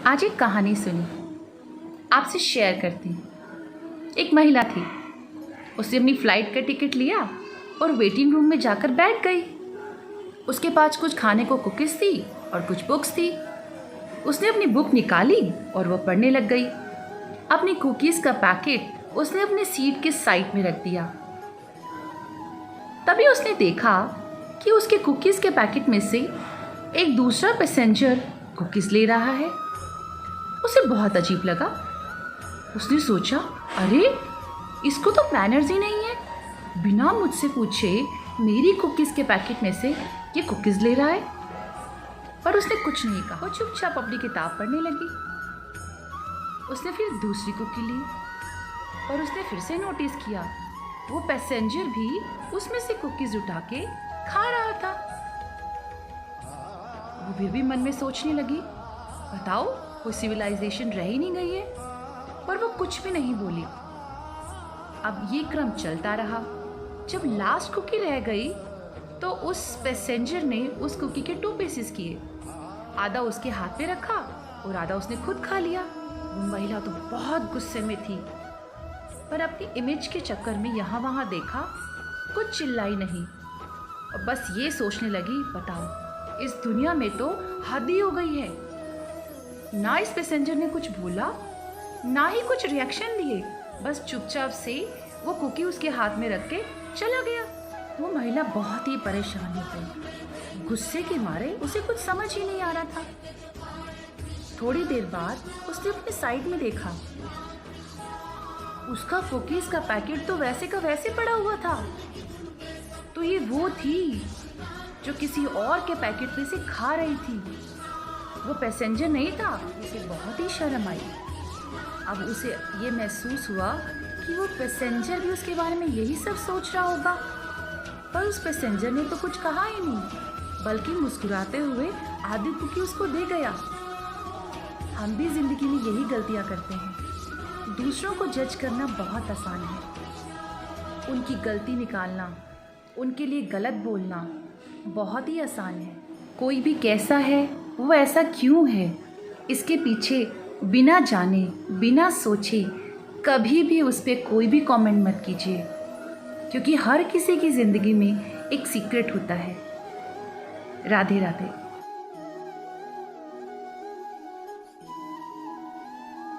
आज एक कहानी सुनी, आपसे शेयर करती हूँ। एक महिला थी, उसने अपनी फ़्लाइट का टिकट लिया और वेटिंग रूम में जाकर बैठ गई। उसके पास कुछ खाने को कुकीज़ थी और कुछ बुक्स थी। उसने अपनी बुक निकाली और वह पढ़ने लग गई। अपनी कुकीज़ का पैकेट उसने अपने सीट के साइड में रख दिया। तभी उसने देखा कि उसके कुकीज़ के पैकेट में से एक दूसरा पैसेंजर कुकीज़ ले रहा है। उसे बहुत अजीब लगा। उसने सोचा, अरे इसको तो मैनर्स ही नहीं है, बिना मुझसे पूछे मेरी कुकीज़ के पैकेट में से ये कुकीज़ ले रहा है। पर उसने कुछ नहीं कहा, वो चुपचाप अपनी किताब पढ़ने लगी। उसने फिर दूसरी कुकी ली और उसने फिर से नोटिस किया वो पैसेंजर भी उसमें से कुकीज़ उठा के खा रहा था। वो फिर भी मन में सोचने लगी, बताओ कोई सिविलाइजेशन रह ही नहीं गई है। पर वो कुछ भी नहीं बोली। अब ये क्रम चलता रहा। जब लास्ट कुकी रह गई तो उस पैसेंजर ने उस कुकी के 2 पीसेस किए, आधा उसके हाथ में रखा और आधा उसने खुद खा लिया। वो महिला तो बहुत गुस्से में थी, पर अपनी इमेज के चक्कर में यहाँ वहाँ देखा, कुछ चिल्लाई नहीं और बस ये सोचने लगी, बताओ इस दुनिया में तो हद ही हो गई है। ना इस पैसेंजर ने कुछ बोला, ना ही कुछ रिएक्शन दिए, बस चुपचाप से वो कुकी उसके हाथ में रख के चला गया। वो महिला बहुत ही परेशान हो गई। गुस्से के मारे उसे कुछ समझ ही नहीं आ रहा था। थोड़ी देर बाद उसने अपने साइड में देखा, उसका कुकीज़ का पैकेट तो वैसे का वैसे पड़ा हुआ था। तो ये वो थी जो किसी और के पैकेट में से खा रही थी। वो पैसेंजर नहीं था। उसे बहुत ही शर्म आई। अब उसे ये महसूस हुआ कि वो पैसेंजर भी उसके बारे में यही सब सोच रहा होगा। पर उस पैसेंजर ने तो कुछ कहा ही नहीं, बल्कि मुस्कुराते हुए आधी कुकी उसको दे गया। हम भी जिंदगी में यही गलतियां करते हैं। दूसरों को जज करना बहुत आसान है, उनकी गलती निकालना, उनके लिए गलत बोलना बहुत ही आसान है। कोई भी कैसा है, वो ऐसा क्यों है, इसके पीछे बिना जाने बिना सोचे कभी भी उस पर कोई भी कमेंट मत कीजिए, क्योंकि हर किसी की ज़िंदगी में एक सीक्रेट होता है। राधे राधे।